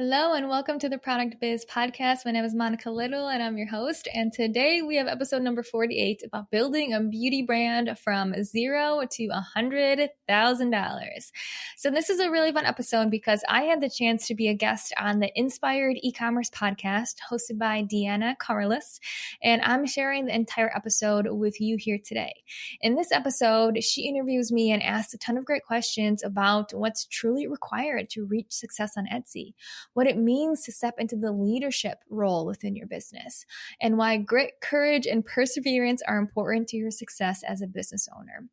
Hello and welcome to the Product Biz Podcast. My name is Monica Little and I'm your host. And today we have episode number 48 about building a beauty brand from $0 to $100,000. So this is a really fun episode because I had the chance to be a guest on the Inspired E-commerce podcast hosted by Deonnah Carolus. And I'm sharing the entire episode with you here today. In this episode, she interviews me and asks a ton of great questions about what's truly required to reach success on Etsy, what it means to step into the leadership role within your business, and why grit, courage, and perseverance are important to your success as a business owner.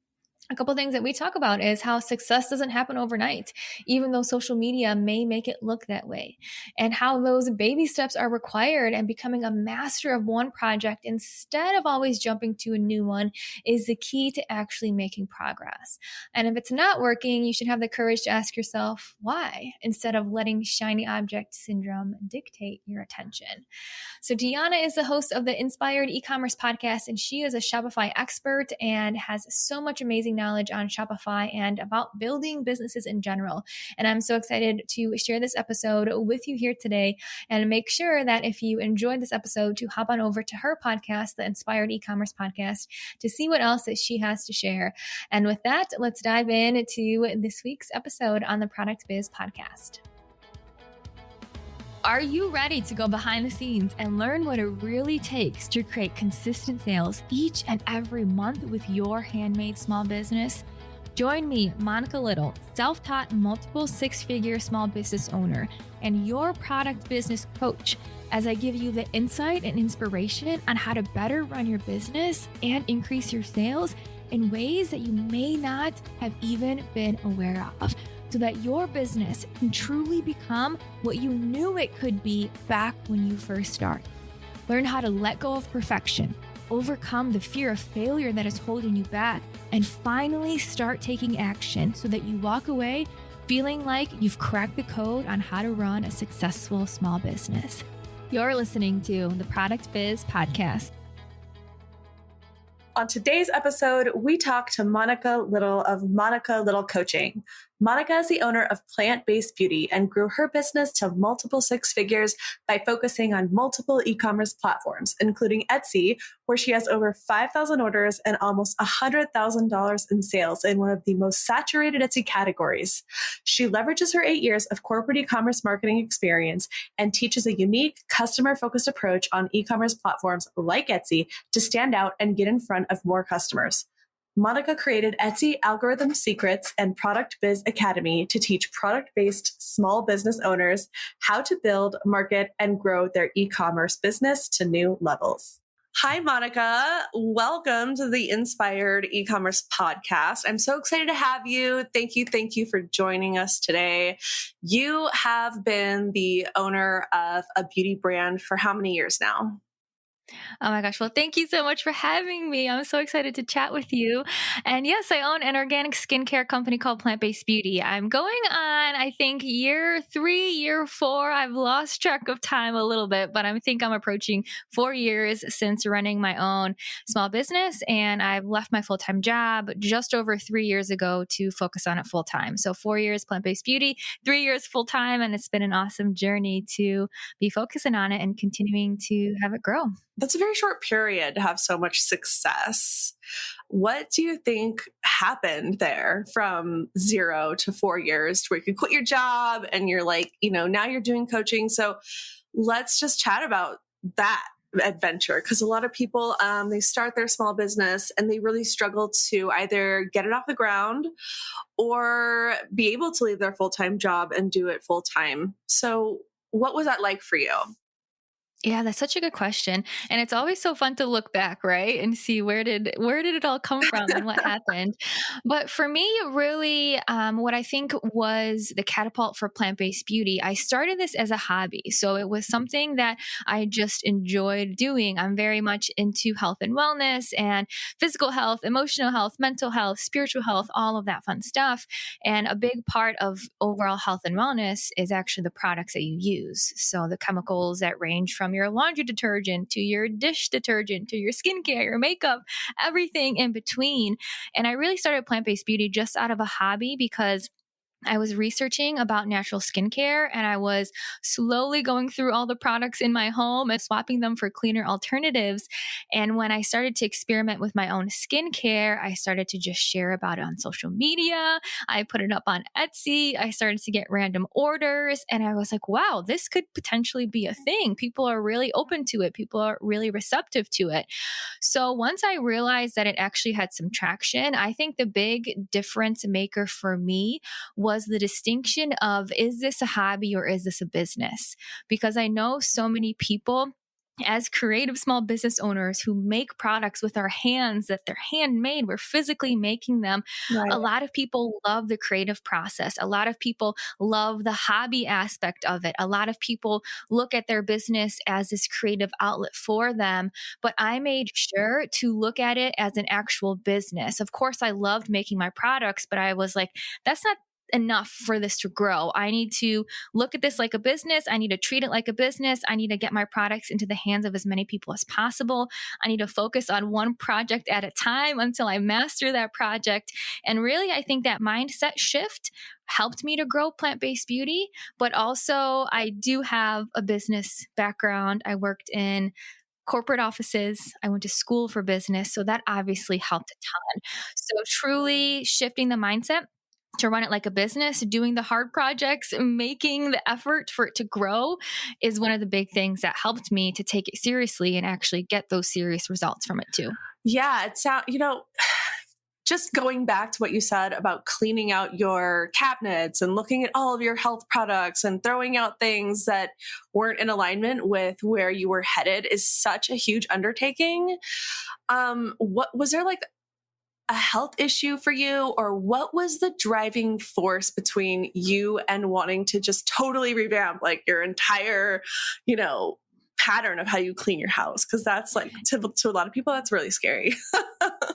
A couple of things that we talk about is how success doesn't happen overnight, even though social media may make it look that way, and how those baby steps are required, and becoming a master of one project instead of always jumping to a new one is the key to actually making progress. And if it's not working, you should have the courage to ask yourself why, instead of letting shiny object syndrome dictate your attention. So Deonnah is the host of the Inspired E-commerce podcast, and she is a Shopify expert and has so much amazing knowledge on Shopify and about building businesses in general. And I'm so excited to share this episode with you here today, and make sure that if you enjoyed this episode, to hop on over to her podcast, the Inspired E-commerce podcast, to see what else that she has to share. And with that, let's dive into this week's episode on the Product Biz podcast. Are you ready to go behind the scenes and learn what it really takes to create consistent sales each and every month with your handmade small business? Join me, Monica Little, self-taught multiple six-figure small business owner and your product business coach, as I give you the insight and inspiration on how to better run your business and increase your sales in ways that you may not have even been aware of, so that your business can truly become what you knew it could be back when you first started. Learn how to let go of perfection, overcome the fear of failure that is holding you back, and finally start taking action so that you walk away feeling like you've cracked the code on how to run a successful small business. You're listening to the Product Biz Podcast. On today's episode, we talk to Monica Little of Monica Little Coaching. Monica is the owner of Plant-Based Beauty and grew her business to multiple six figures by focusing on multiple e-commerce platforms, including Etsy, where she has over 5,000 orders and almost $100,000 in sales in one of the most saturated Etsy categories. She leverages her 8 years of corporate e-commerce marketing experience and teaches a unique, customer-focused approach on e-commerce platforms like Etsy to stand out and get in front of more customers. Monica created Etsy Algorithm Secrets and Product Biz Academy to teach product-based small business owners how to build, market, and grow their e-commerce business to new levels. Hi, Monica. Welcome to the Inspired E-commerce podcast. I'm so excited to have you. Thank you for joining us today. You have been the owner of a beauty brand for how many years now? Oh my gosh. Well, thank you so much for having me. I'm so excited to chat with you. And yes, I own an organic skincare company called Plant-Based Beauty. I'm going on, I think, year 3, year 4. I've lost track of time a little bit, but I think I'm approaching 4 years since running my own small business. And I've left my full-time job just over 3 years ago to focus on it full-time. So 4 years Plant-Based Beauty, 3 years full-time. And it's been an awesome journey to be focusing on it and continuing to have it grow. That's a very short period to have so much success. What do you think happened there from 0 to 4 years to where you could quit your job and you're like, now you're doing coaching? So let's just chat about that adventure, because a lot of people, they start their small business and they really struggle to either get it off the ground or be able to leave their full-time job and do it full-time. So what was that like for you? Yeah, that's such a good question. And it's always so fun to look back, right? And see where did it all come from and what happened. But for me, really, what I think was the catapult for plant-based beauty, I started this as a hobby. So it was something that I just enjoyed doing. I'm very much into health and wellness and physical health, emotional health, mental health, spiritual health, all of that fun stuff. And a big part of overall health and wellness is actually the products that you use. So the chemicals that range from your laundry detergent to your dish detergent to your skincare, your makeup, everything in between. And I really started plant-based beauty just out of a hobby because I was researching about natural skincare, and I was slowly going through all the products in my home and swapping them for cleaner alternatives. And when I started to experiment with my own skincare, I started to just share about it on social media. I put it up on Etsy. I started to get random orders, and I was like, wow, this could potentially be a thing. People are really open to it, people are really receptive to it. So once I realized that it actually had some traction, I think the big difference maker for me was the distinction of, is this a hobby or is this a business? Because I know so many people as creative small business owners who make products with our hands that they're handmade, we're physically making them. Right. A lot of people love the creative process. A lot of people love the hobby aspect of it. A lot of people look at their business as this creative outlet for them. But I made sure to look at it as an actual business. Of course, I loved making my products, but I was like, that's not enough for this to grow. I need to look at this like a business. I need to treat it like a business. I need to get my products into the hands of as many people as possible. I need to focus on one project at a time until I master that project. And really, I think that mindset shift helped me to grow plant-based beauty. But also, I do have a business background. I worked in corporate offices. I went to school for business. So that obviously helped a ton. So truly shifting the mindset to run it like a business, doing the hard projects, making the effort for it to grow is one of the big things that helped me to take it seriously and actually get those serious results from it too. Yeah, it sounds, just going back to what you said about cleaning out your cabinets and looking at all of your health products and throwing out things that weren't in alignment with where you were headed is such a huge undertaking. What was there like a health issue for you, or what was the driving force between you and wanting to just totally revamp like your entire, pattern of how you clean your house? Because that's like to a lot of people, that's really scary.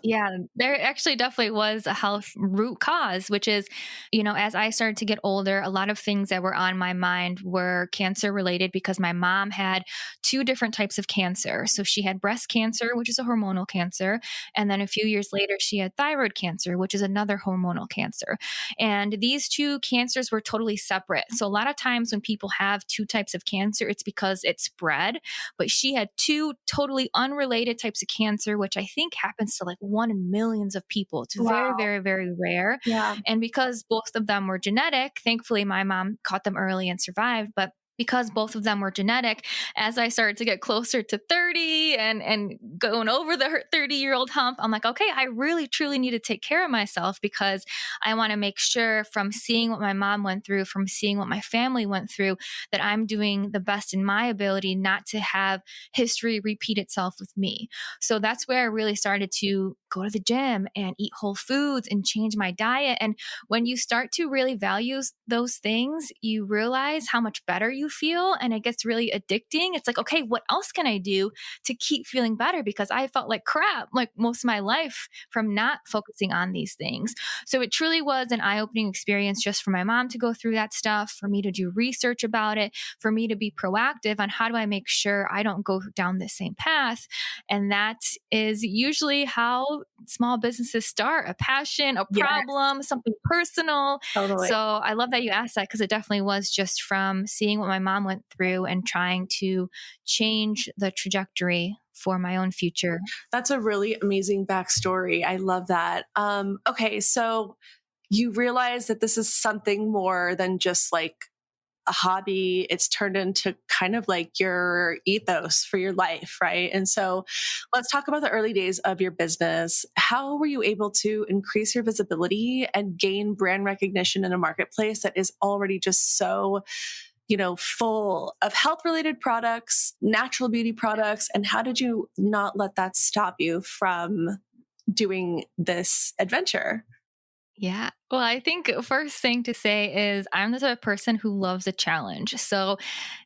Yeah, there actually definitely was a health root cause, which is, as I started to get older, a lot of things that were on my mind were cancer related because my mom had two different types of cancer. So she had breast cancer, which is a hormonal cancer. And then a few years later, she had thyroid cancer, which is another hormonal cancer. And these two cancers were totally separate. So a lot of times when people have two types of cancer, it's because it's spread. But she had two totally unrelated types of cancer, which I think happens to like one in millions of people. It's very, Wow. very, very rare. Yeah. And because both of them were genetic, thankfully my mom caught them early and survived. But because both of them were genetic, as I started to get closer to 30 and going over the 30-year-old hump, I'm like, okay, I really truly need to take care of myself because I want to make sure from seeing what my mom went through, from seeing what my family went through, that I'm doing the best in my ability not to have history repeat itself with me. So that's where I really started to go to the gym and eat whole foods and change my diet. And when you start to really value those things, you realize how much better you feel, and it gets really addicting. It's like, okay, what else can I do to keep feeling better? Because I felt like crap like most of my life from not focusing on these things. So it truly was an eye-opening experience just for my mom to go through that stuff, for me to do research about it, for me to be proactive on how do I make sure I don't go down the same path. And that is usually how small businesses start: a passion, a problem, something personal. Totally. So I love that you asked that because it definitely was just from seeing what my mom went through and trying to change the trajectory for my own future. That's a really amazing backstory. I love that. Okay, so you realize that this is something more than just like a hobby. It's turned into kind of like your ethos for your life, right? And so let's talk about the early days of your business. How were you able to increase your visibility and gain brand recognition in a marketplace that is already just so, full of health related products, natural beauty products? And how did you not let that stop you from doing this adventure? Yeah. Well, I think first thing to say is I'm the type of person who loves a challenge. So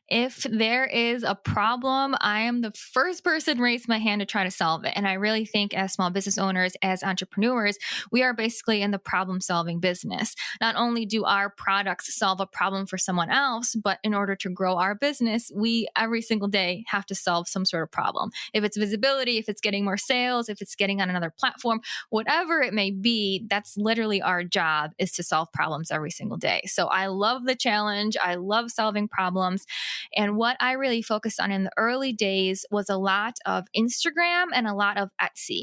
if there is a problem, I am the first person to raise my hand to try to solve it. And I really think as small business owners, as entrepreneurs, we are basically in the problem solving business. Not only do our products solve a problem for someone else, but in order to grow our business, we every single day have to solve some sort of problem. If it's visibility, if it's getting more sales, if it's getting on another platform, whatever it may be, that's literally our job. job is to solve problems every single day. So I love the challenge. I love solving problems. And what I really focused on in the early days was a lot of Instagram and a lot of Etsy.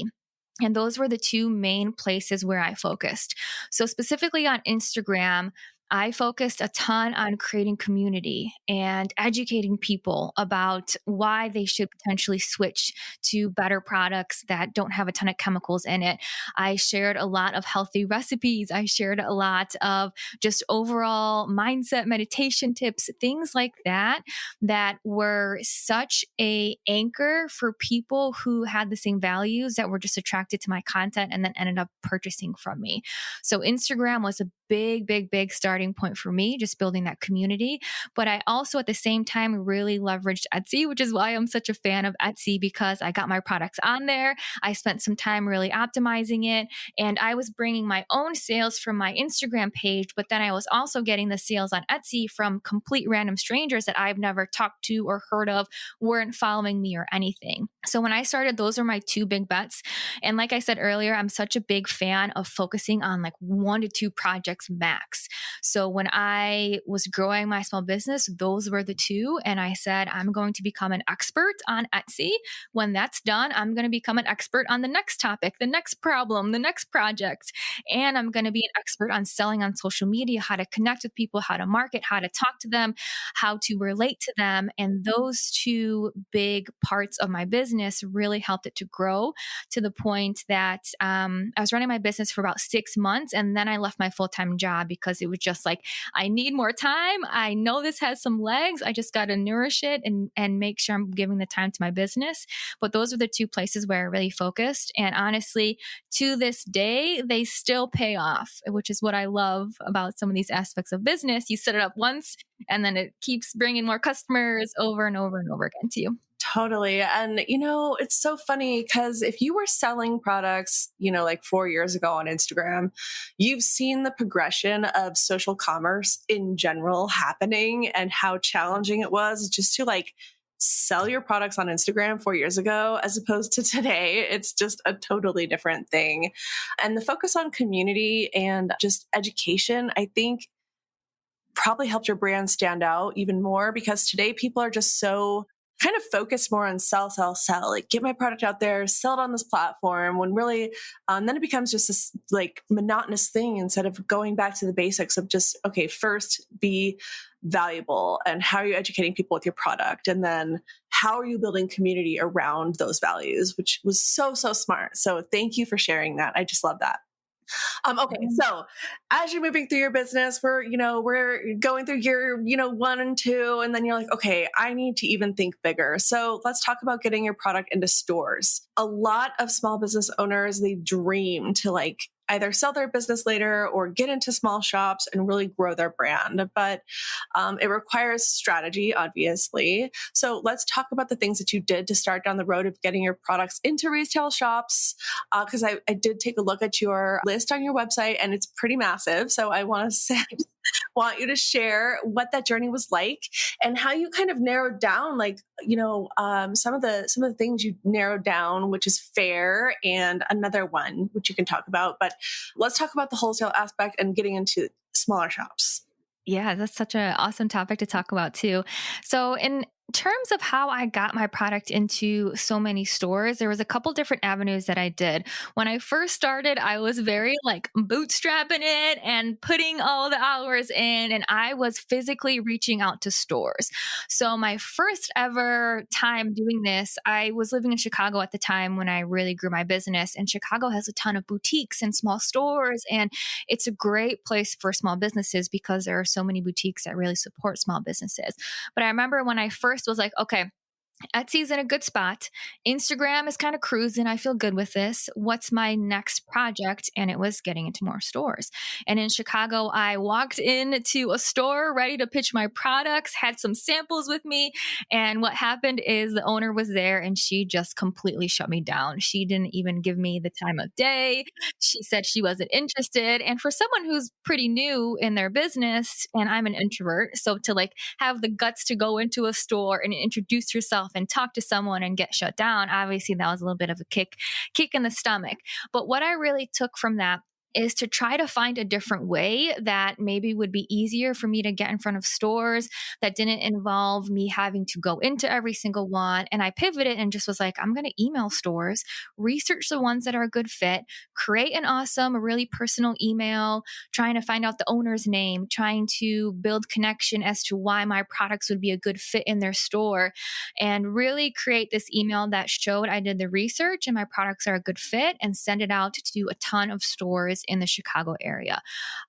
And those were the two main places where I focused. So, specifically on Instagram, I focused a ton on creating community and educating people about why they should potentially switch to better products that don't have a ton of chemicals in it. I shared a lot of healthy recipes. I shared a lot of just overall mindset meditation tips, things like that, that were such a anchor for people who had the same values that were just attracted to my content and then ended up purchasing from me. So Instagram was a big starting point for me, just building that community. But I also at the same time really leveraged Etsy, which is why I'm such a fan of Etsy, because I got my products on there. I spent some time really optimizing it, and I was bringing my own sales from my Instagram page, but then I was also getting the sales on Etsy from complete random strangers that I've never talked to or heard of, weren't following me or anything. So when I started, those are my two big bets. And like I said earlier, I'm such a big fan of focusing on like 1 to 2 projects max. So when I was growing my small business, those were the two. And I said, I'm going to become an expert on Etsy. When that's done, I'm going to become an expert on the next topic, the next problem, the next project. And I'm going to be an expert on selling on social media, how to connect with people, how to market, how to talk to them, how to relate to them. And those two big parts of my business really helped it to grow to the point that I was running my business for about 6 months. And then I left my full-time job because it was just like, I need more time. I know this has some legs. I just got to nourish it and make sure I'm giving the time to my business. But those are the two places where I really focused. And honestly, to this day, they still pay off, which is what I love about some of these aspects of business. You set it up once and then it keeps bringing more customers over and over and over again to you. Totally. And, it's so funny because if you were selling products, like 4 years ago on Instagram, you've seen the progression of social commerce in general happening and how challenging it was just to like sell your products on Instagram 4 years ago, as opposed to today. It's just a totally different thing. And the focus on community and just education, I think probably helped your brand stand out even more because today people are just so kind of focused more on sell, like get my product out there, sell it on this platform when really, then it becomes just this like monotonous thing instead of going back to the basics of just, okay, first be valuable and how are you educating people with your product? And then how are you building community around those values, which was so smart. So thank you for sharing that. I just love that. Okay. So as you're moving through your business, we're going through year, 1 and 2, and then you're like, okay, I need to even think bigger. So let's talk about getting your product into stores. A lot of small business owners, they dream to like either sell their business later or get into small shops and really grow their brand. But it requires strategy, obviously. So let's talk about the things that you did to start down the road of getting your products into retail shops. Because I did take a look at your list on your website and it's pretty massive. So I want you to share what that journey was like and how you kind of narrowed down, like, some of the things you narrowed down, which is fair, and another one, which you can talk about. But let's talk about the wholesale aspect and getting into smaller shops. Yeah, that's such an awesome topic to talk about too. So in terms of how I got my product into so many stores, there was a couple different avenues that I did. When I first started, I was very like bootstrapping it and putting all the hours in, and I was physically reaching out to stores. So my first ever time doing this, I was living in Chicago at the time when I really grew my business, and Chicago has a ton of boutiques and small stores, and it's a great place for small businesses because there are so many boutiques that really support small businesses. But I remember when I first was like, okay, Etsy's in a good spot. Instagram is kind of cruising. I feel good with this. What's my next project? And it was getting into more stores. And in Chicago, I walked into a store ready to pitch my products, had some samples with me. And what happened is the owner was there and she just completely shut me down. She didn't even give me the time of day. She said she wasn't interested. And for someone who's pretty new in their business, and I'm an introvert, so to like have the guts to go into a store and introduce yourself and talk to someone and get shut down, obviously that was a little bit of a kick in the stomach. But what I really took from that is to try to find a different way that maybe would be easier for me to get in front of stores, that didn't involve me having to go into every single one. And I pivoted and just was like, I'm going to email stores, research the ones that are a good fit, create an awesome, really personal email, trying to find out the owner's name, trying to build connection as to why my products would be a good fit in their store, and really create this email that showed I did the research and my products are a good fit, and send it out to a ton of stores in the Chicago area.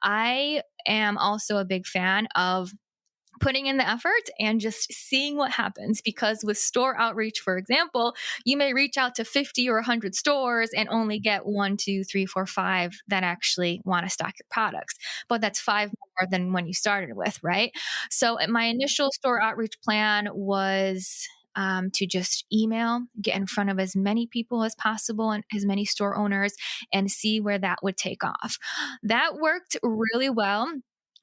I am also a big fan of putting in the effort and just seeing what happens. Because with store outreach, for example, you may reach out to 50 or 100 stores and only get 1, 2, 3, 4, 5 that actually want to stock your products. But that's 5 more than when you started with, right? So my initial store outreach plan was to just email, get in front of as many people as possible and as many store owners, and see where that would take off. That worked really well.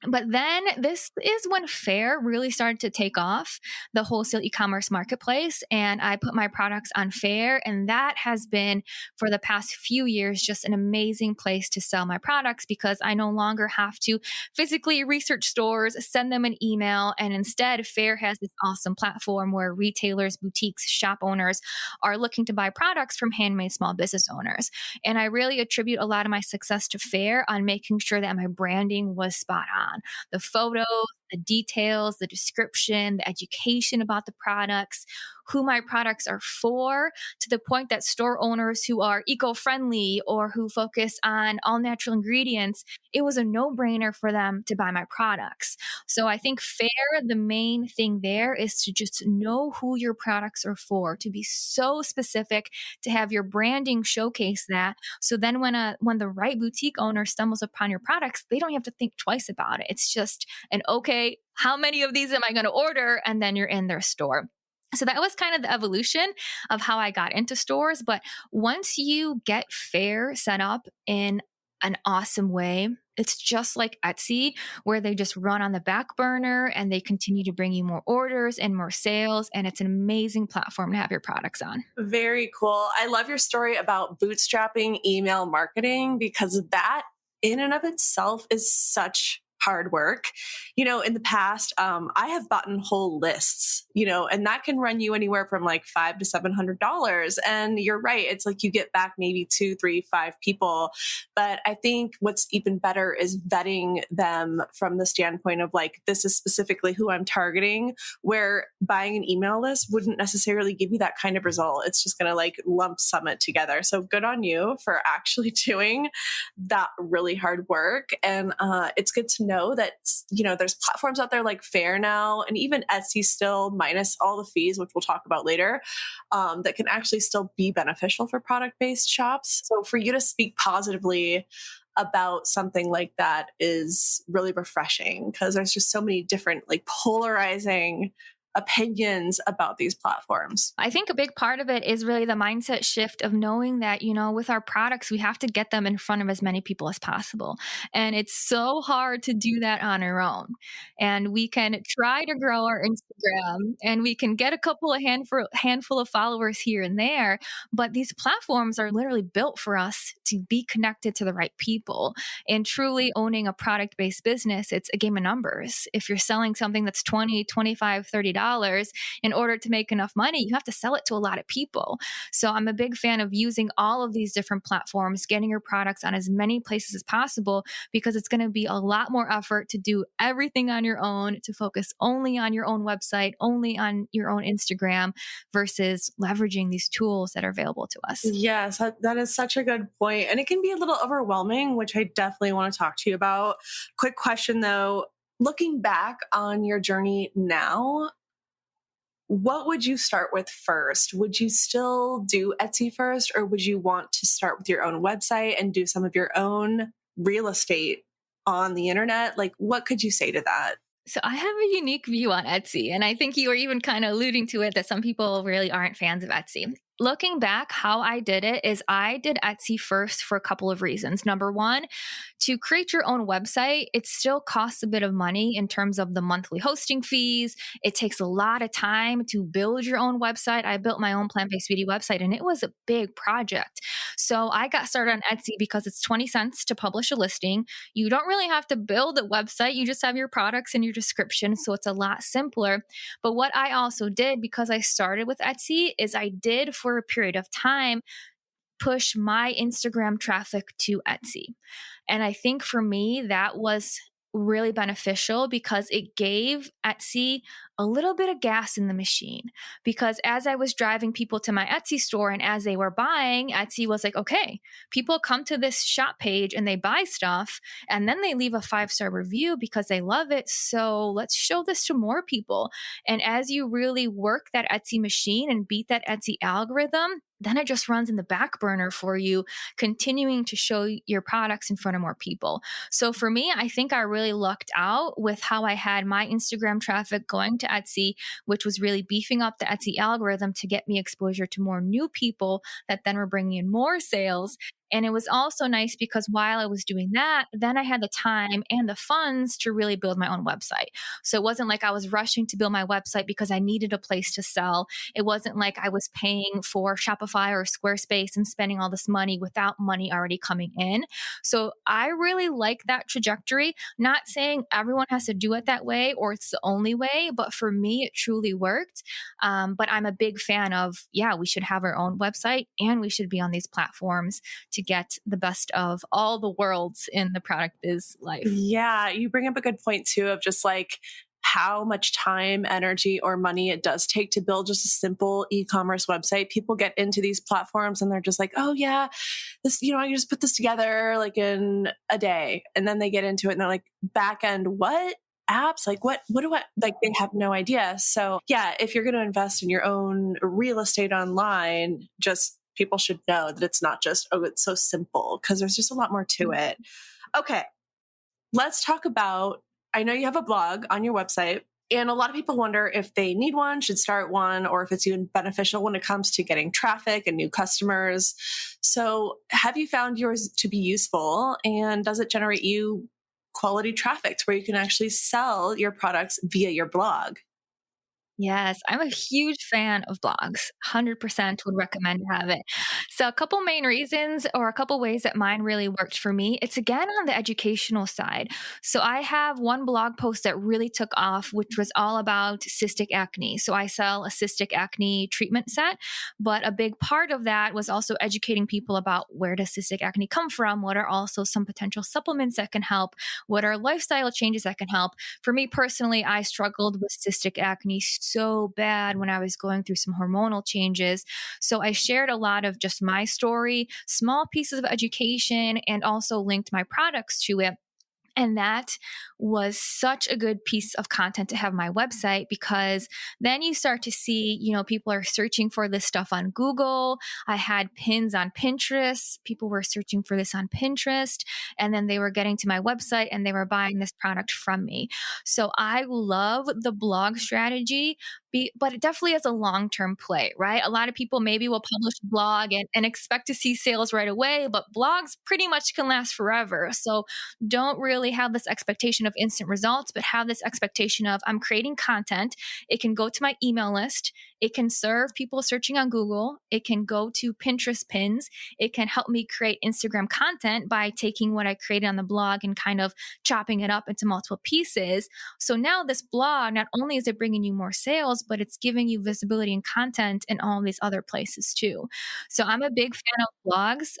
But then this is when Fair really started to take off, the wholesale e-commerce marketplace. And I put my products on Fair. And that has been, for the past few years, just an amazing place to sell my products, because I no longer have to physically research stores, send them an email. And instead, Fair has this awesome platform where retailers, boutiques, shop owners are looking to buy products from handmade small business owners. And I really attribute a lot of my success to Fair on making sure that my branding was spot on. The photos, the details, the description, the education about the products, who my products are for, to the point that store owners who are eco-friendly or who focus on all natural ingredients, it was a no-brainer for them to buy my products. So I think Fair, the main thing there is to just know who your products are for, to be so specific, to have your branding showcase that. So then when the right boutique owner stumbles upon your products, they don't have to think twice about it. It's just okay, how many of these am I going to order? And then you're in their store. So that was kind of the evolution of how I got into stores. But once you get Fair set up in an awesome way, it's just like Etsy, where they just run on the back burner and they continue to bring you more orders and more sales. And it's an amazing platform to have your products on. Very cool. I love your story about bootstrapping email marketing, because that in and of itself is such hard work. In the past, I have bought whole lists, and that can run you anywhere from like $500 to $700. And you're right. It's like you get back maybe 2, 3, 5 people. But I think what's even better is vetting them from the standpoint of like, this is specifically who I'm targeting, where buying an email list wouldn't necessarily give you that kind of result. It's just going to like lump sum it together. So good on you for actually doing that really hard work. And it's good to know that, there's platforms out there like Fair now, and even Etsy still, minus all the fees, which we'll talk about later, that can actually still be beneficial for product-based shops. So for you to speak positively about something like that is really refreshing, because there's just so many different like polarizing opinions about these platforms. I think a big part of it is really the mindset shift of knowing that, with our products, we have to get them in front of as many people as possible. And it's so hard to do that on our own. And we can try to grow our Instagram and we can get a couple of handful of followers here and there. But these platforms are literally built for us to be connected to the right people. And truly owning a product-based business, it's a game of numbers. If you're selling something that's $20, $25, $30, in order to make enough money, you have to sell it to a lot of people. So I'm a big fan of using all of these different platforms, getting your products on as many places as possible, because it's going to be a lot more effort to do everything on your own, to focus only on your own website, only on your own Instagram, versus leveraging these tools that are available to us. Yes, that is such a good point. And it can be a little overwhelming, which I definitely want to talk to you about. Quick question though, looking back on your journey now, what would you start with first? Would you still do Etsy first, or would you want to start with your own website and do some of your own real estate on the internet? Like, what could you say to that? So I have a unique view on Etsy, and I think you were even kind of alluding to it, that some people really aren't fans of Etsy. Looking back, how I did it is I did Etsy first for a couple of reasons. Number one, to create your own website, it still costs a bit of money in terms of the monthly hosting fees. It takes a lot of time to build your own website. I built my own plant-based beauty website and it was a big project. So I got started on Etsy because it's 20 cents to publish a listing. You don't really have to build a website. You just have your products and your description. So it's a lot simpler. But what I also did because I started with Etsy is I did for a period of time push my Instagram traffic to Etsy. And I think for me, that was really beneficial because it gave Etsy a little bit of gas in the machine. Because as I was driving people to my Etsy store and as they were buying, Etsy was like, okay, people come to this shop page and they buy stuff and then they leave a 5-star review because they love it. So let's show this to more people. And as you really work that Etsy machine and beat that Etsy algorithm, then it just runs in the back burner for you, continuing to show your products in front of more people. So for me, I think I really lucked out with how I had my Instagram traffic going to Etsy, which was really beefing up the Etsy algorithm to get me exposure to more new people that then were bringing in more sales. And it was also nice because while I was doing that, then I had the time and the funds to really build my own website. So it wasn't like I was rushing to build my website because I needed a place to sell. It wasn't like I was paying for Shopify or Squarespace and spending all this money without money already coming in. So I really like that trajectory. Not saying everyone has to do it that way or it's the only way, but for me, it truly worked. But I'm a big fan of, yeah, we should have our own website and we should be on these platforms to get the best of all the worlds in the product biz life. Yeah, you bring up a good point too of just like how much time, energy, or money it does take to build just a simple e-commerce website. People get into these platforms and they're just like, oh yeah, this, I can just put this together like in a day. And then they get into it and they're like, back end, what? Apps, like what do I like, they have no idea. So yeah, if you're going to invest in your own real estate online, just people should know that it's not just, oh, it's so simple, because there's just a lot more to it. Okay, let's talk about, I know you have a blog on your website, and a lot of people wonder if they need one, should start one, or if it's even beneficial when it comes to getting traffic and new customers. So have you found yours to be useful, and does it generate you quality traffic to where you can actually sell your products via your blog? Yes, I'm a huge fan of blogs. 100% would recommend to have it. So, a couple main reasons, or a couple ways that mine really worked for me. It's again on the educational side. So, I have one blog post that really took off, which was all about cystic acne. So, I sell a cystic acne treatment set, but a big part of that was also educating people about where does cystic acne come from? What are also some potential supplements that can help? What are lifestyle changes that can help? For me personally, I struggled with cystic acne so bad when I was going through some hormonal changes. So I shared a lot of just my story, small pieces of education, and also linked my products to it. And that was such a good piece of content to have on my website, because then you start to see, people are searching for this stuff on Google. I had pins on Pinterest. People were searching for this on Pinterest, and then they were getting to my website and they were buying this product from me. So I love the blog strategy, but it definitely is a long-term play, right? A lot of people maybe will publish a blog and expect to see sales right away, but blogs pretty much can last forever. So don't really have this expectation of instant results, but have this expectation of, I'm creating content. It can go to my email list. It can serve people searching on Google. It can go to Pinterest pins. It can help me create Instagram content by taking what I created on the blog and kind of chopping it up into multiple pieces. So now this blog, not only is it bringing you more sales, but it's giving you visibility and content in all these other places too. So I'm a big fan of blogs.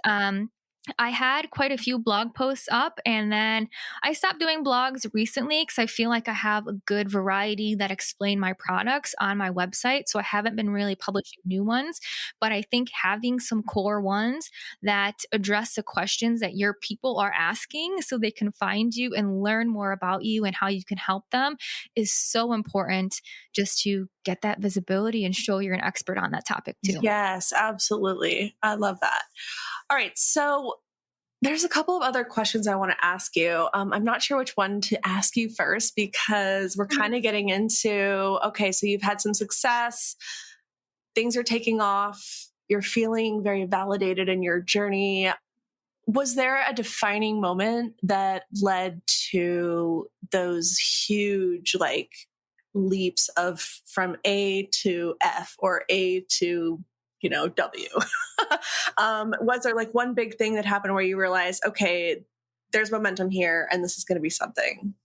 I had quite a few blog posts up, and then I stopped doing blogs recently because I feel like I have a good variety that explain my products on my website. So I haven't been really publishing new ones, but I think having some core ones that address the questions that your people are asking so they can find you and learn more about you and how you can help them is so important, just to get that visibility and show you're an expert on that topic too. Yes, absolutely. I love that. All right. So there's a couple of other questions I want to ask you. I'm not sure which one to ask you first, because we're kind of getting into, okay, so you've had some success, things are taking off, you're feeling very validated in your journey. Was there a defining moment that led to those huge like leaps of from A to F or A to, W? Was there like one big thing that happened where you realized, okay, there's momentum here and this is going to be something?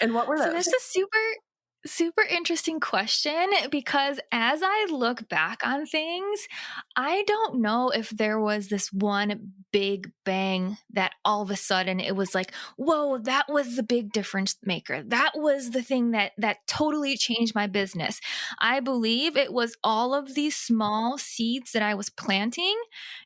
And what were So those? that's a super interesting question, because as I look back on things, I don't know if there was this one big bang that all of a sudden it was like, whoa, that was the big difference maker. That was the thing that totally changed my business. I believe it was all of these small seeds that I was planting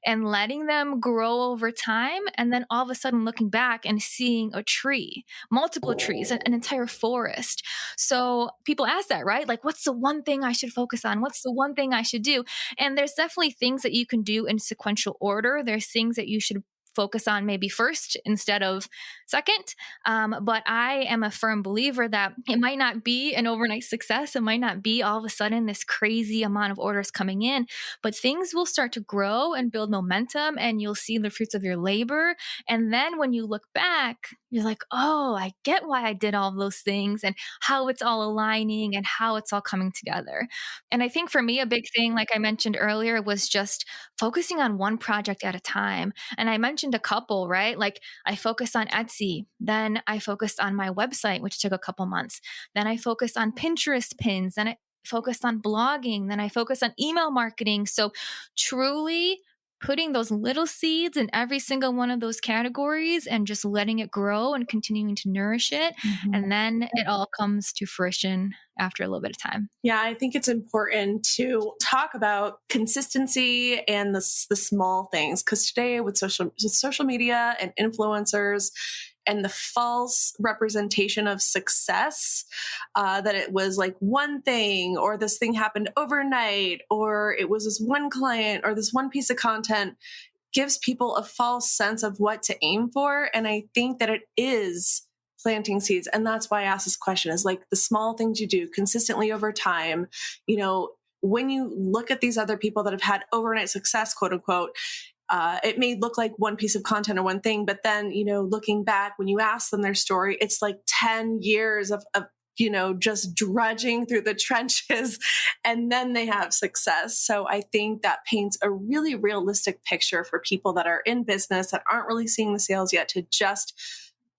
and letting them grow over time. And then all of a sudden looking back and seeing a tree, multiple trees, an entire forest. So people ask that, right? Like, what's the one thing I should focus on? What's the one thing I should do? And there's definitely things that you can do in sequential order. There's things that you should focus on maybe first instead of second. But I am a firm believer that it might not be an overnight success. It might not be all of a sudden this crazy amount of orders coming in, but things will start to grow and build momentum, and you'll see the fruits of your labor. And then when you look back, you're like, oh, I get why I did all of those things and how it's all aligning and how it's all coming together. And I think for me, a big thing, like I mentioned earlier, was just focusing on one project at a time. And I mentioned a couple, right? Like I focused on Etsy, then I focused on my website, which took a couple months. Then I focused on Pinterest pins, then I focused on blogging, then I focused on email marketing. So truly putting those little seeds in every single one of those categories and just letting it grow and continuing to nourish it. Mm-hmm. And then it all comes to fruition after a little bit of time. Yeah, I think it's important to talk about consistency and the small things, because today with social media and influencers and the false representation of success, that it was like one thing or this thing happened overnight or it was this one client or this one piece of content, gives people a false sense of what to aim for. And I think that it is planting seeds. And that's why I asked this question, is like the small things you do consistently over time. When you look at these other people that have had overnight success, quote unquote, it may look like one piece of content or one thing, but then, looking back, when you ask them their story, it's like 10 years of just drudging through the trenches, and then they have success. So I think that paints a really realistic picture for people that are in business that aren't really seeing the sales yet, to just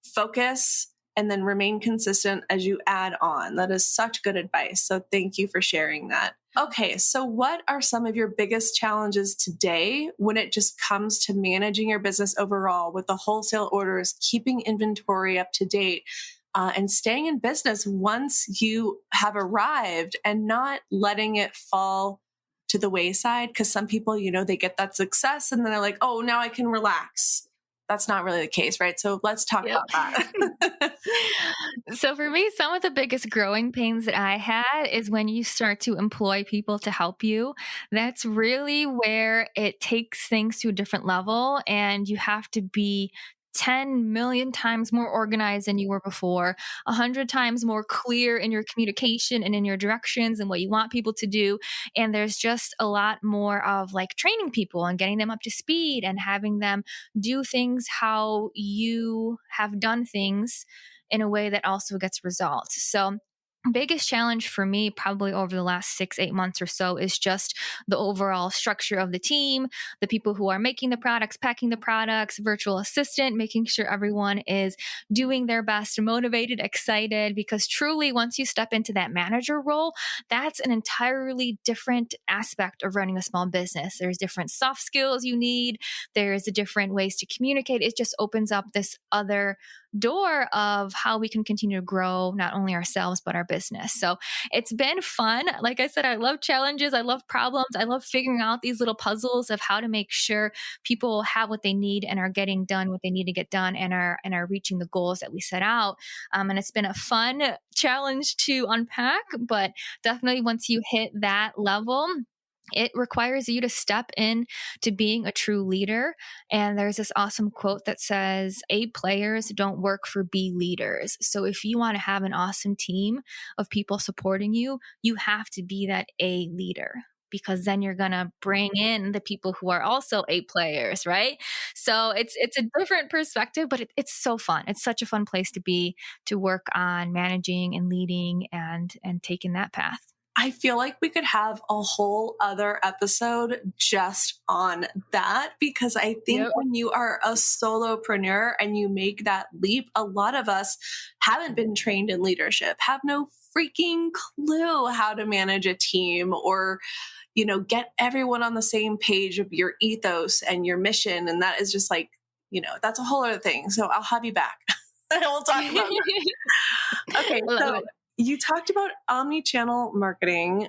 focus and then remain consistent as you add on. That is such good advice. So thank you for sharing that. Okay, so what are some of your biggest challenges today when it just comes to managing your business overall with the wholesale orders, keeping inventory up to date, and staying in business once you have arrived and not letting it fall to the wayside? Because some people, they get that success and then they're like, oh, now I can relax. That's not really the case, right? So let's talk about that. So for me, some of the biggest growing pains that I had is when you start to employ people to help you. That's really where it takes things to a different level, and you have to be 10 million times more organized than you were before, 100 times more clear in your communication and in your directions and what you want people to do. And there's just a lot more of like training people and getting them up to speed and having them do things how you have done things in a way that also gets results. So biggest challenge for me probably over the last 6-8 months or so is just the overall structure of the team, the people who are making the products, packing the products, virtual assistant, making sure everyone is doing their best, motivated, excited, because truly once you step into that manager role, that's an entirely different aspect of running a small business. There's different soft skills you need. There's different ways to communicate. It just opens up this other door of how we can continue to grow not only ourselves but our business. So it's been fun. Like I said, I love challenges, I love problems, I love figuring out these little puzzles of how to make sure people have what they need and are getting done what they need to get done and are reaching the goals that we set out. And it's been a fun challenge to unpack, but definitely once you hit that level, it requires you to step in to being a true leader. And there's this awesome quote that says, A players don't work for B leaders. So if you want to have an awesome team of people supporting you, you have to be that A leader. because then you're going to bring in the people who are also A players, right? So it's a different perspective, but it's so fun. It's such a fun place to be, to work on managing and leading and taking that path. I feel like we could have a whole other episode just on that, because I think when you are a solopreneur and you make that leap, a lot of us haven't been trained in leadership, have no freaking clue how to manage a team or, get everyone on the same page of your ethos and your mission. And that is just like, that's a whole other thing. So I'll have you back and we'll talk about that. Okay. So you talked about omni-channel marketing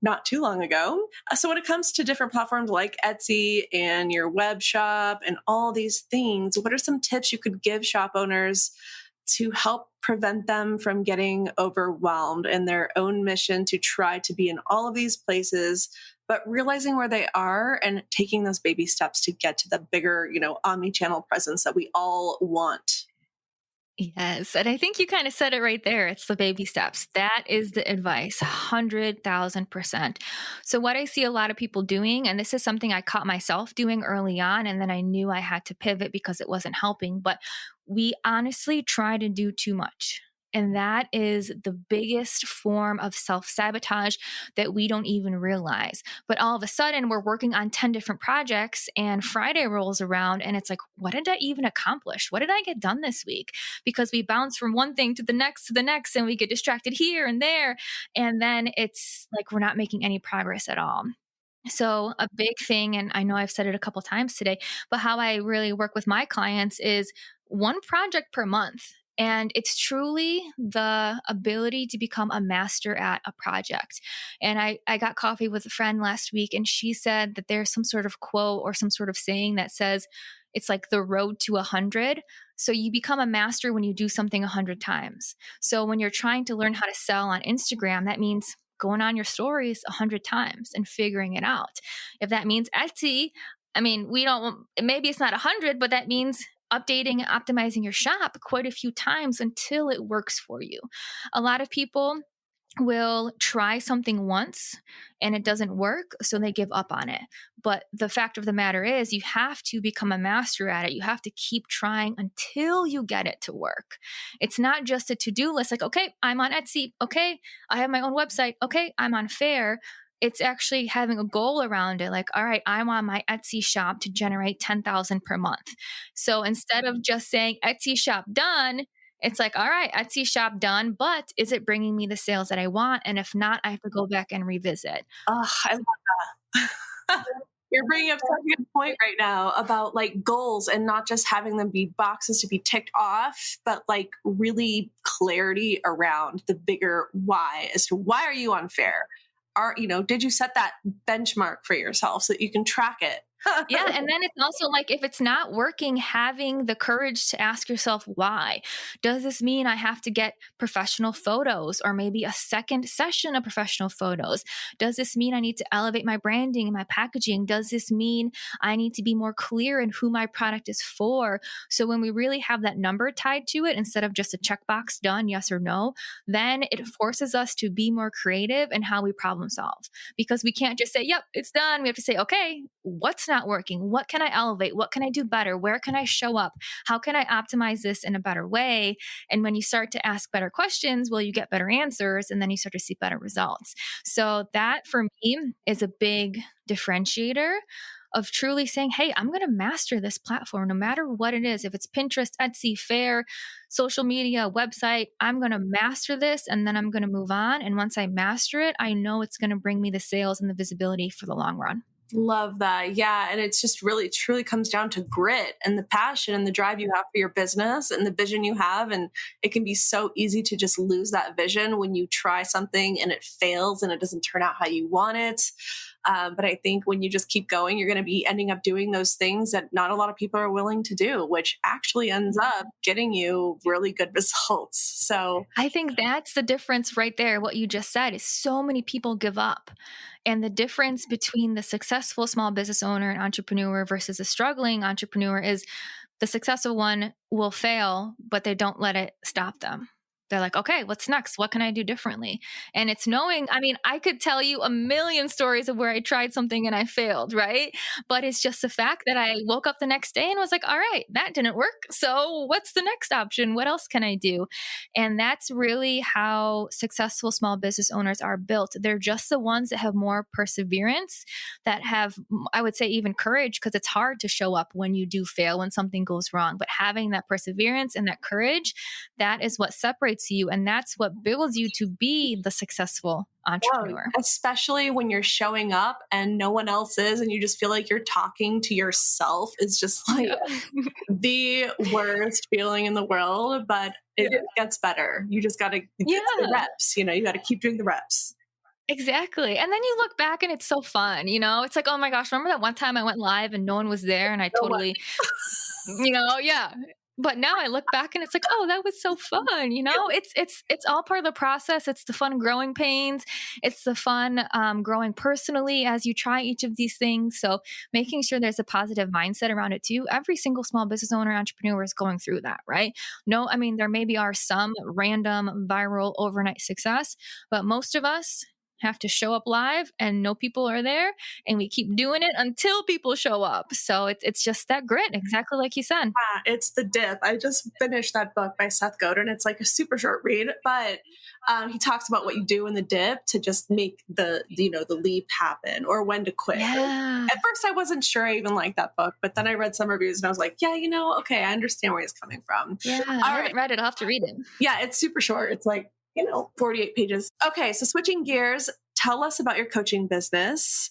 not too long ago. So when it comes to different platforms like Etsy and your web shop and all these things, what are some tips you could give shop owners to help prevent them from getting overwhelmed in their own mission to try to be in all of these places, but realizing where they are and taking those baby steps to get to the bigger, omni-channel presence that we all want? Yes. And I think you kind of said it right there. It's the baby steps. That is the advice, 100,000%. So, what I see a lot of people doing, and this is something I caught myself doing early on, and then I knew I had to pivot because it wasn't helping, but we honestly try to do too much. And that is the biggest form of self-sabotage that we don't even realize. But all of a sudden, we're working on 10 different projects, and Friday rolls around, and it's like, what did I even accomplish? What did I get done this week? Because we bounce from one thing to the next, and we get distracted here and there. And then it's like we're not making any progress at all. So a big thing, and I know I've said it a couple times today, but how I really work with my clients is one project per month. And it's truly the ability to become a master at a project. And I got coffee with a friend last week, and she said that there's some sort of quote or some sort of saying that says it's like the road to 100. So you become a master when you do something 100 times. So when you're trying to learn how to sell on Instagram, that means going on your stories 100 times and figuring it out. If that means Etsy, maybe it's not 100, but that means updating and optimizing your shop quite a few times until it works for you. A lot of people will try something once and it doesn't work, so they give up on it. But the fact of the matter is, you have to become a master at it. You have to keep trying until you get it to work. It's not just a to-do list like, okay, I'm on Etsy. Okay, I have my own website. Okay, I'm on Faire. It's actually having a goal around it. Like, all right, I want my Etsy shop to generate 10,000 per month. So instead of just saying Etsy shop done, it's like, all right, Etsy shop done, but is it bringing me the sales that I want? And if not, I have to go back and revisit. Oh, I love that. You're bringing up such a good point right now about like goals and not just having them be boxes to be ticked off, but like really clarity around the bigger why as to why are you on Faire? Did you set that benchmark for yourself so that you can track it? Yeah. And then it's also like, if it's not working, having the courage to ask yourself, why? Does this mean I have to get professional photos or maybe a second session of professional photos? Does this mean I need to elevate my branding and my packaging? Does this mean I need to be more clear in who my product is for? So when we really have that number tied to it, instead of just a checkbox done, yes or no, then it forces us to be more creative in how we problem solve, because we can't just say, yep, it's done. We have to say, okay, what's not working? What can I elevate? What can I do better? Where can I show up? How can I optimize this in a better way? And when you start to ask better questions, well, you get better answers, and then you start to see better results. So that for me is a big differentiator of truly saying, hey, I'm going to master this platform no matter what it is. If it's Pinterest, Etsy, Faire, social media, website, I'm going to master this, and then I'm going to move on. And once I master it, I know it's going to bring me the sales and the visibility for the long run. Love that. Yeah. And it's just really, truly comes down to grit and the passion and the drive you have for your business and the vision you have. And it can be so easy to just lose that vision when you try something and it fails and it doesn't turn out how you want it. But I think when you just keep going, you're going to be ending up doing those things that not a lot of people are willing to do, which actually ends up getting you really good results. So I think that's the difference right there. What you just said is so many people give up. And the difference between the successful small business owner and entrepreneur versus a struggling entrepreneur is the successful one will fail, but they don't let it stop them. they're like, okay, what's next? What can I do differently? And it's knowing, I mean, I could tell you a million stories of where I tried something and I failed, right? But it's just the fact that I woke up the next day and was like, all right, that didn't work. So what's the next option? What else can I do? And that's really how successful small business owners are built. They're just the ones that have more perseverance, that have, I would say, even courage, because it's hard to show up when you do fail, when something goes wrong. But having that perseverance and that courage, that is what separates you. And that's what builds you to be the successful Wow, entrepreneur. especially when you're showing up and no one else is, and you just feel like you're talking to yourself, is just like Yeah. the worst feeling in the world, but it Yeah. gets better. You just got to get the Yeah. reps, you got to keep doing the reps. Exactly. And then you look back and it's so fun, It's like, oh my gosh, remember that one time I went live and no one was there and I So much. totally, yeah. But now I look back and it's like, oh, that was so fun, It's all part of the process. It's the fun growing pains. It's the fun growing personally as you try each of these things. So making sure there's a positive mindset around it too. Every single small business owner, entrepreneur is going through that, right? No, I mean, there maybe are some random viral overnight success, but most of us have to show up live and know people are there, and we keep doing it until people show up. So it's just that grit, exactly like you said. It's The Dip. I just finished that book by Seth Godin. It's like a super short read, but he talks about what you do in the dip to just make the leap happen, or when to quit. Yeah. At first, I wasn't sure I even liked that book, but then I read some reviews and I was like, yeah, okay, I understand where he's coming from. Yeah. I haven't read it. I'll have to read it. Yeah, it's super short. It's like 48 pages. Okay, so switching gears, tell us about your coaching business.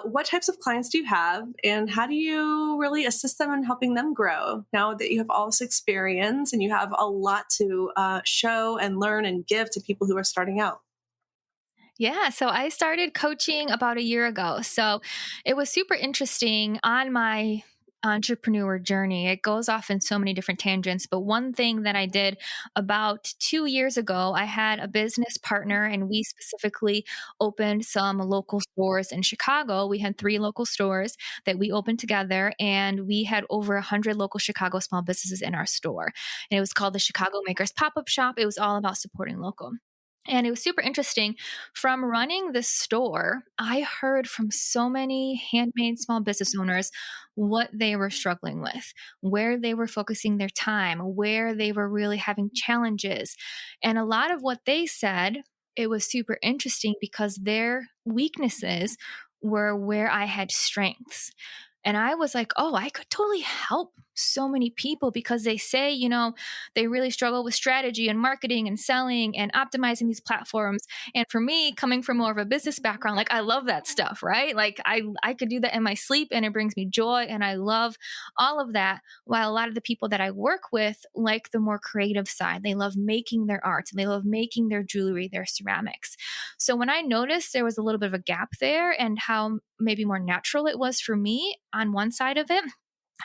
What types of clients do you have, and how do you really assist them in helping them grow now that you have all this experience and you have a lot to show and learn and give to people who are starting out? Yeah. So I started coaching about a year ago. So it was super interesting on my entrepreneur journey. It goes off in so many different tangents. But one thing that I did about 2 years ago, I had a business partner and we specifically opened some local stores in Chicago. We had 3 local stores that we opened together, and we had over 100 local Chicago small businesses in our store. And it was called the Chicago Makers Pop-Up Shop. It was all about supporting local. And it was super interesting. From running the store, I heard from so many handmade small business owners what they were struggling with, where they were focusing their time, where they were really having challenges. And a lot of what they said, it was super interesting because their weaknesses were where I had strengths. And I was like, oh, I could totally help so many people, because they say, they really struggle with strategy and marketing and selling and optimizing these platforms. And for me, coming from more of a business background, like I love that stuff, right? Like I could do that in my sleep and it brings me joy and I love all of that. While a lot of the people that I work with like the more creative side, they love making their art, they love making their jewelry, their ceramics. So when I noticed there was a little bit of a gap there and how maybe more natural it was for me on one side of it,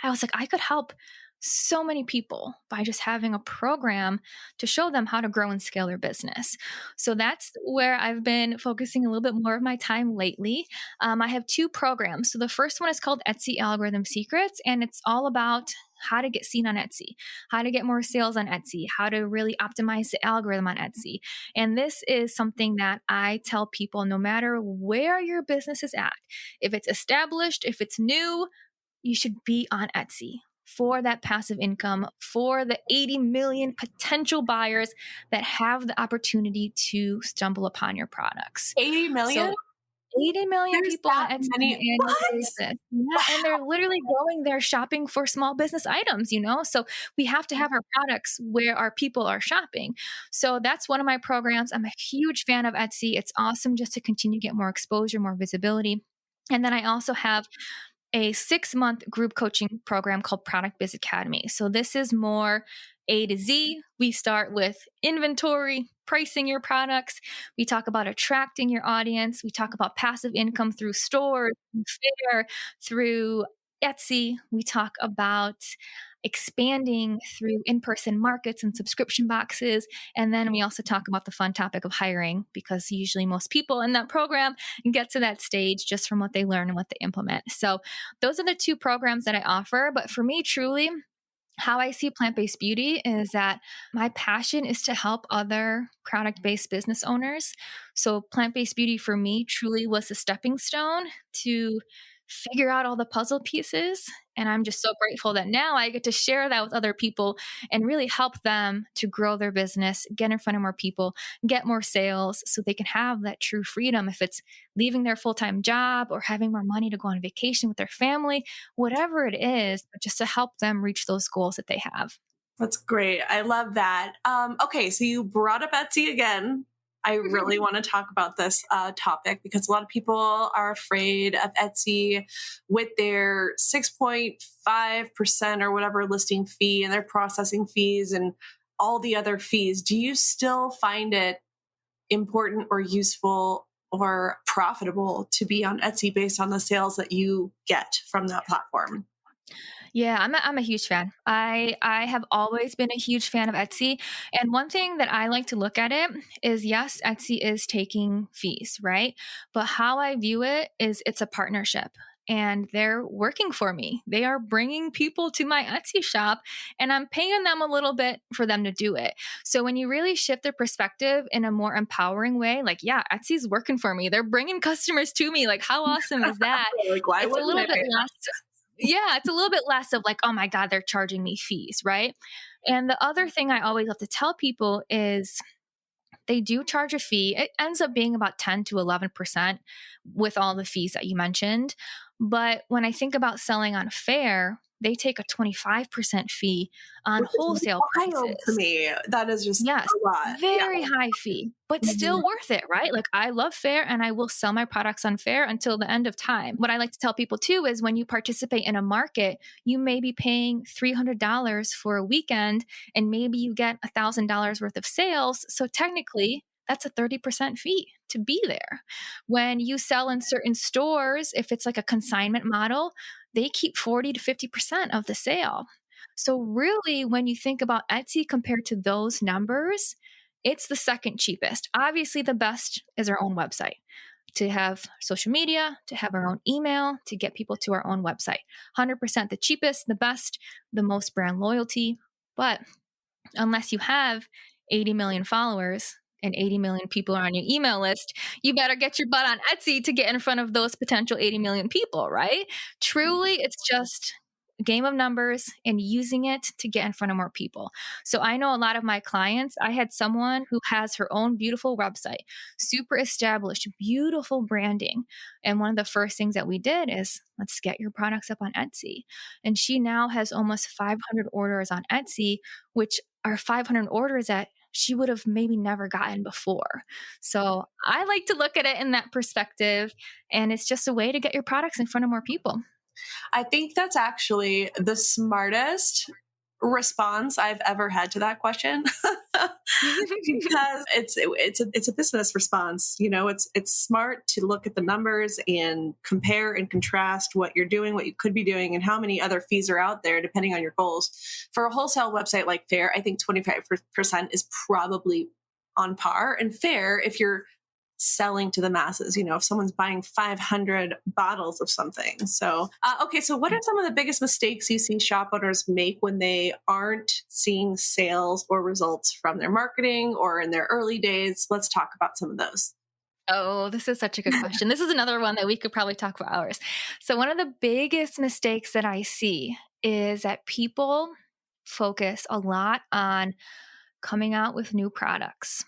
I was like, I could help so many people by just having a program to show them how to grow and scale their business. So that's where I've been focusing a little bit more of my time lately. I have 2 programs. So the first one is called Etsy Algorithm Secrets, and it's all about how to get seen on Etsy, how to get more sales on Etsy, how to really optimize the algorithm on Etsy. And this is something that I tell people, no matter where your business is at, if it's established, if it's new, you should be on Etsy for that passive income, for the 80 million potential buyers that have the opportunity to stumble upon your products. 80 million? So 80 million There's people on that Etsy on many. an annual What? basis. Yeah, and they're literally going there shopping for small business items, So we have to have our products where our people are shopping. So that's one of my programs. I'm a huge fan of Etsy. It's awesome just to continue to get more exposure, more visibility. And then I also have a 6-month group coaching program called Product Biz Academy. So this is more A to Z. We start with inventory, pricing your products. We talk about attracting your audience. We talk about passive income through stores, through Fair, through Etsy. We talk about expanding through in-person markets and subscription boxes. And then we also talk about the fun topic of hiring, because usually most people in that program get to that stage just from what they learn and what they implement. So those are the 2 programs that I offer. But for me, truly, How I see plant-based beauty is that my passion is to help other product-based business owners. So plant-based beauty for me truly was a stepping stone to figure out all the puzzle pieces. And I'm just so grateful that now I get to share that with other people and really help them to grow their business, get in front of more people, get more sales so they can have that true freedom. If it's leaving their full-time job or having more money to go on vacation with their family, whatever it is, but just to help them reach those goals that they have. That's great. I love that. Okay, so you brought up Etsy again. I really want to talk about this topic because a lot of people are afraid of Etsy with their 6.5% or whatever listing fee and their processing fees and all the other fees. Do you still find it important or useful or profitable to be on Etsy based on the sales that you get from that platform? Yeah, I'm a huge fan. I have always been a huge fan of Etsy. And one thing that I like to look at it is yes, Etsy is taking fees, right? But how I view it is it's a partnership. And they're working for me. They are bringing people to my Etsy shop and I'm paying them a little bit for them to do it. So when you really shift their perspective in a more empowering way, like, yeah, Etsy's working for me. They're bringing customers to me. Like, how awesome is that? Like, why It's a wouldn't little I bit pay less. Yeah, it's a little bit less of like, oh my God, they're charging me fees, right? And the other thing I always love to tell people is they do charge a fee. It ends up being about 10 to 11% with all the fees that you mentioned. But when I think about selling on Fair, they take a 25% fee on which is wholesale wild to prices. me. That is just Yes, a lot. Yeah. very high fee, but Mhm. still worth it, right? Like I love Fair and I will sell my products on Fair until the end of time. What I like to tell people too is when you participate in a market, you may be paying $300 for a weekend and maybe you get $1,000 worth of sales. So technically, that's a 30% fee to be there. When you sell in certain stores, if it's like a consignment model, they keep 40 to 50% of the sale. So, really, when you think about Etsy compared to those numbers, it's the second cheapest. Obviously, the best is our own website to have social media, to have our own email, to get people to our own website. 100% the cheapest, the best, the most brand loyalty. But unless you have 80 million followers and 80 million people are on your email list, you better get your butt on Etsy to get in front of those potential 80 million people, right? Truly, it's just a game of numbers and using it to get in front of more people. So I know a lot of my clients, I had someone who has her own beautiful website, super established, beautiful branding. And one of the first things that we did is let's get your products up on Etsy. And she now has almost 500 orders on Etsy, which are 500 orders that she would have maybe never gotten before. So I like to look at it in that perspective. And it's just a way to get your products in front of more people. I think that's actually the smartest response I've ever had to that question because it's a business response. You know, it's smart to look at the numbers and compare and contrast what you're doing, what you could be doing, and how many other fees are out there depending on your goals. For a wholesale website like Fair, I think 25% is probably on par. And Fair, if you're selling to the masses, you know, if someone's buying 500 bottles of something. So, okay, so what are some of the biggest mistakes you see shop owners make when they aren't seeing sales or results from their marketing or in their early days? Let's talk about some of those. Oh, this is such a good question. This is another one that we could probably talk for hours. So, one of the biggest mistakes that I see is that people focus a lot on coming out with new products.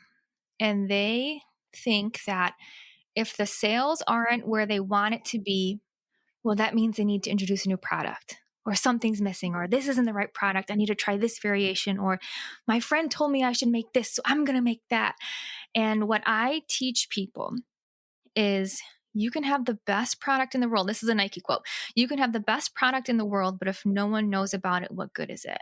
And they think that if the sales aren't where they want it to be, well, that means they need to introduce a new product or something's missing or this isn't the right product. I need to try this variation or my friend told me I should make this, so I'm going to make that. And what I teach people is you can have the best product in the world. This is a Nike quote. You can have the best product in the world, but if no one knows about it, what good is it?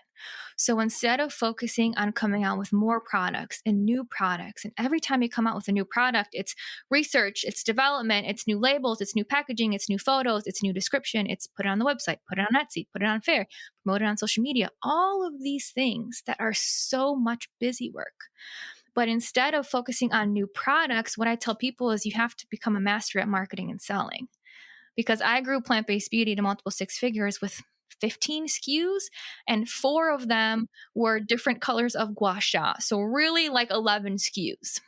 So instead of focusing on coming out with more products and new products, and every time you come out with a new product, it's research, it's development, it's new labels, it's new packaging, it's new photos, it's new description, it's put it on the website, put it on Etsy, put it on Fair, promote it on social media, all of these things that are so much busy work. But instead of focusing on new products, what I tell people is you have to become a master at marketing and selling. Because I grew plant-based beauty to multiple six figures with 15 SKUs, and 4 of them were different colors of gua sha. So really like 11 SKUs.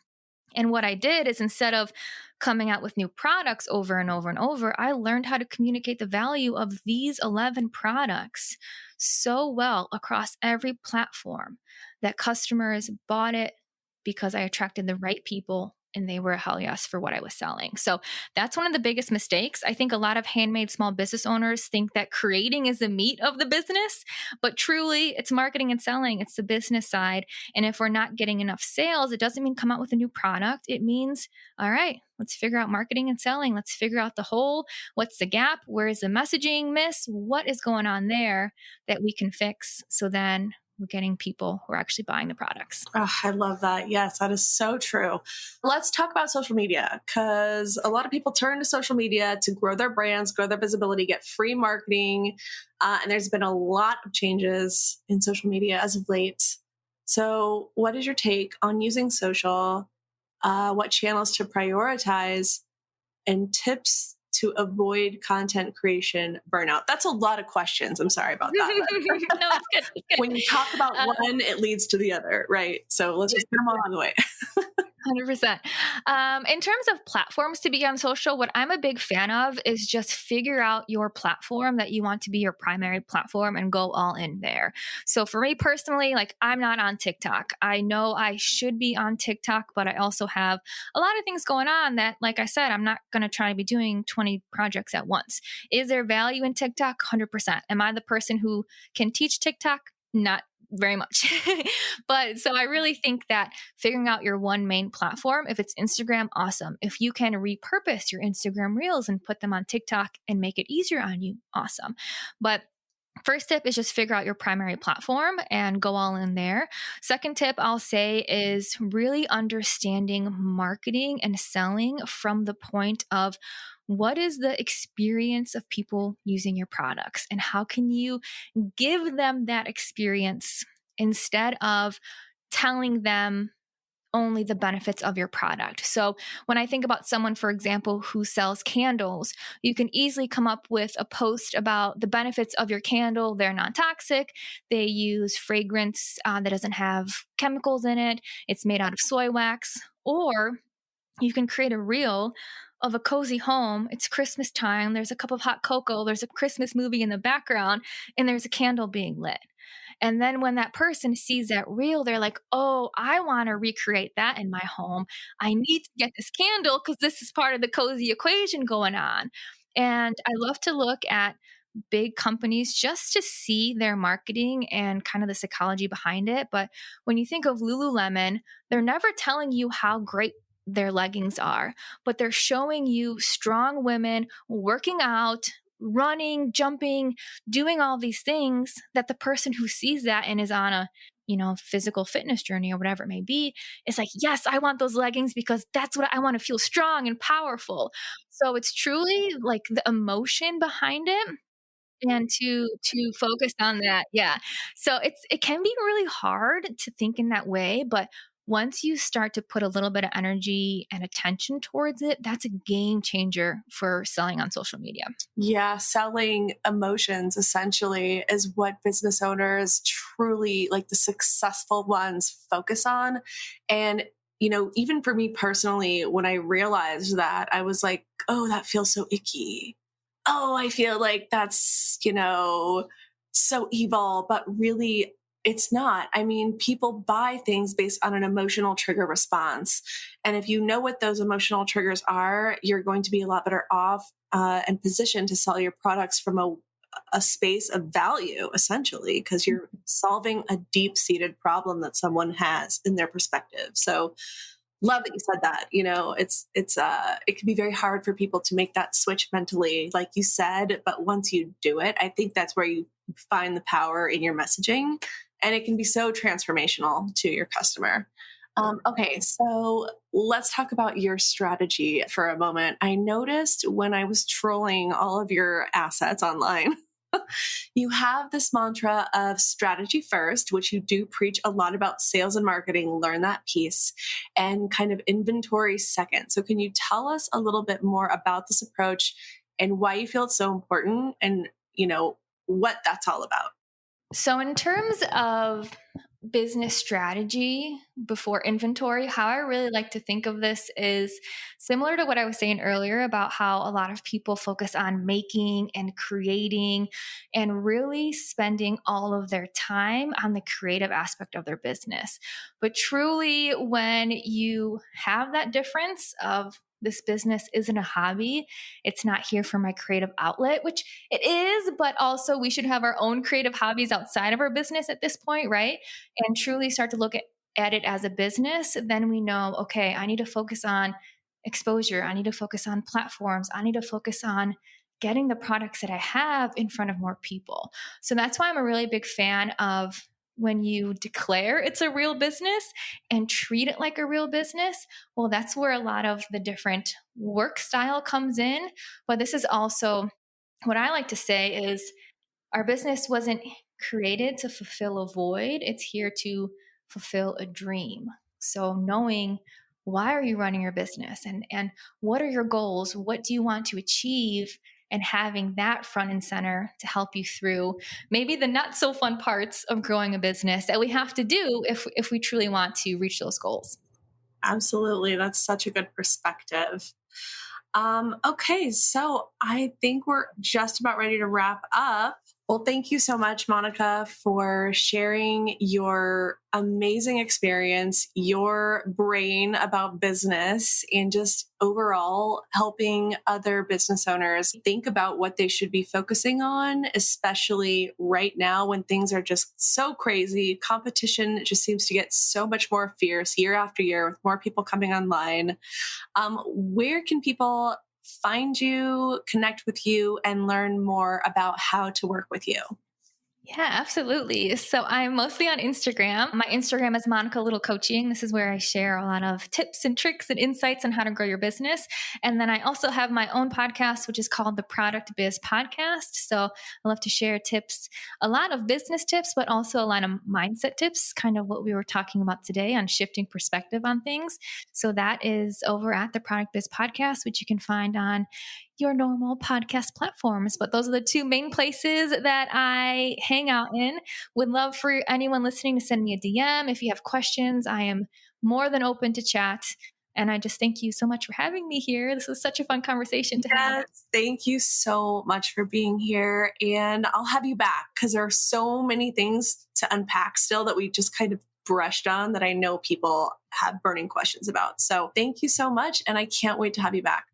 And what I did is instead of coming out with new products over and over and over, I learned how to communicate the value of these 11 products so well across every platform that customers bought it because I attracted the right people and they were a hell yes for what I was selling. So that's one of the biggest mistakes. I think a lot of handmade small business owners think that creating is the meat of the business, but truly it's marketing and selling. It's the business side. And if we're not getting enough sales, it doesn't mean come out with a new product. It means, all right, let's figure out marketing and selling. Let's figure out the hole. What's the gap? Where is the messaging miss? What is going on there that we can fix? So then we're getting people who are actually buying the products. Oh, I love that. Yes, that is so true. Let's talk about social media, because a lot of people turn to social media to grow their brands, grow their visibility, get free marketing. And there's been a lot of changes in social media as of late. So what is your take on using social? What channels to prioritize, and tips to avoid content creation burnout? That's a lot of questions. I'm sorry about that. No, it's good. It's good. When you talk about one, it leads to the other, right? So let's just get them all on the way. 100%. In terms of platforms to be on social, what I'm a big fan of is just figure out your platform that you want to be your primary platform and go all in there. So for me personally, like I'm not on TikTok. I know I should be on TikTok, but I also have a lot of things going on that, like I said, I'm not going to try to be doing 20 projects at once. Is there value in TikTok? 100%. Am I the person who can teach TikTok? Not very much. But so I really think that figuring out your one main platform, if it's Instagram, awesome. If you can repurpose your Instagram reels and put them on TikTok and make it easier on you, awesome. But first tip is just figure out your primary platform and go all in there. Second tip I'll say is really understanding marketing and selling from the point of what is the experience of people using your products and how can you give them that experience instead of telling them only the benefits of your product. So when I think about someone, for example, who sells candles, you can easily come up with a post about the benefits of your candle. They're non-toxic. They use fragrance that doesn't have chemicals in it. It's made out of soy wax. Or you can create a reel of a cozy home. It's Christmas time. There's a cup of hot cocoa. There's a Christmas movie in the background, and there's a candle being lit. And then when that person sees that reel, they're like, oh, I want to recreate that in my home. I need to get this candle because this is part of the cozy equation going on. And I love to look at big companies just to see their marketing and kind of the psychology behind it. But when you think of Lululemon, they're never telling you how great their leggings are, but they're showing you strong women working out, running, jumping, doing all these things that the person who sees that and is on a, physical fitness journey or whatever it may be, is like, yes, I want those leggings because that's what I want to feel strong and powerful. So it's truly like the emotion behind it and to focus on that. Yeah. So it can be really hard to think in that way, but once you start to put a little bit of energy and attention towards it, that's a game changer for selling on social media. Yeah, selling emotions essentially is what business owners truly, like the successful ones, focus on. And, even for me personally, when I realized that, I was like, oh, that feels so icky. Oh, I feel like that's, so evil, but really it's not. I mean, people buy things based on an emotional trigger response. And if you know what those emotional triggers are, you're going to be a lot better off and positioned to sell your products from a space of value, essentially, because you're solving a deep-seated problem that someone has in their perspective. So love that you said that. It can be very hard for people to make that switch mentally, like you said, but once you do it, I think that's where you find the power in your messaging, and it can be so transformational to your customer. Okay, so let's talk about your strategy for a moment. I noticed when I was trolling all of your assets online, you have this mantra of strategy first, which you do preach a lot about sales and marketing, learn that piece, and kind of inventory second. So can you tell us a little bit more about this approach and why you feel it's so important? And, what that's all about. So in terms of business strategy before inventory, how I really like to think of this is similar to what I was saying earlier about how a lot of people focus on making and creating and really spending all of their time on the creative aspect of their business. But truly, when you have that difference of this business isn't a hobby, it's not here for my creative outlet, which it is, but also we should have our own creative hobbies outside of our business at this point, right? And truly start to look at it as a business, then we know, okay, I need to focus on exposure. I need to focus on platforms. I need to focus on getting the products that I have in front of more people. So that's why I'm a really big fan of when you declare it's a real business and treat it like a real business. Well, that's where a lot of the different work style comes in. But this is also what I like to say is our business wasn't created to fulfill a void. It's here to fulfill a dream. So knowing why are you running your business and what are your goals? What do you want to achieve? And having that front and center to help you through maybe the not so fun parts of growing a business that we have to do if we truly want to reach those goals. Absolutely. That's such a good perspective. Okay, so I think we're just about ready to wrap up. Well, thank you so much, Monica, for sharing your amazing experience, your brain about business, and just overall helping other business owners think about what they should be focusing on, especially right now when things are just so crazy. Competition just seems to get so much more fierce year after year with more people coming online. Where can people find you, connect with you, and learn more about how to work with you? Yeah, absolutely. So I'm mostly on Instagram. My Instagram is Monica Little Coaching. This is where I share a lot of tips and tricks and insights on how to grow your business. And then I also have my own podcast, which is called the Product Biz Podcast. So I love to share tips, a lot of business tips, but also a lot of mindset tips, kind of what we were talking about today on shifting perspective on things. So that is over at the Product Biz Podcast, which you can find on your normal podcast platforms. But those are the two main places that I hang out in. Would love for anyone listening to send me a DM. If you have questions, I am more than open to chat. And I just thank you so much for having me here. This was such a fun conversation to have. Yes, thank you so much for being here. And I'll have you back because there are so many things to unpack still that we just kind of brushed on that I know people have burning questions about. So thank you so much. And I can't wait to have you back.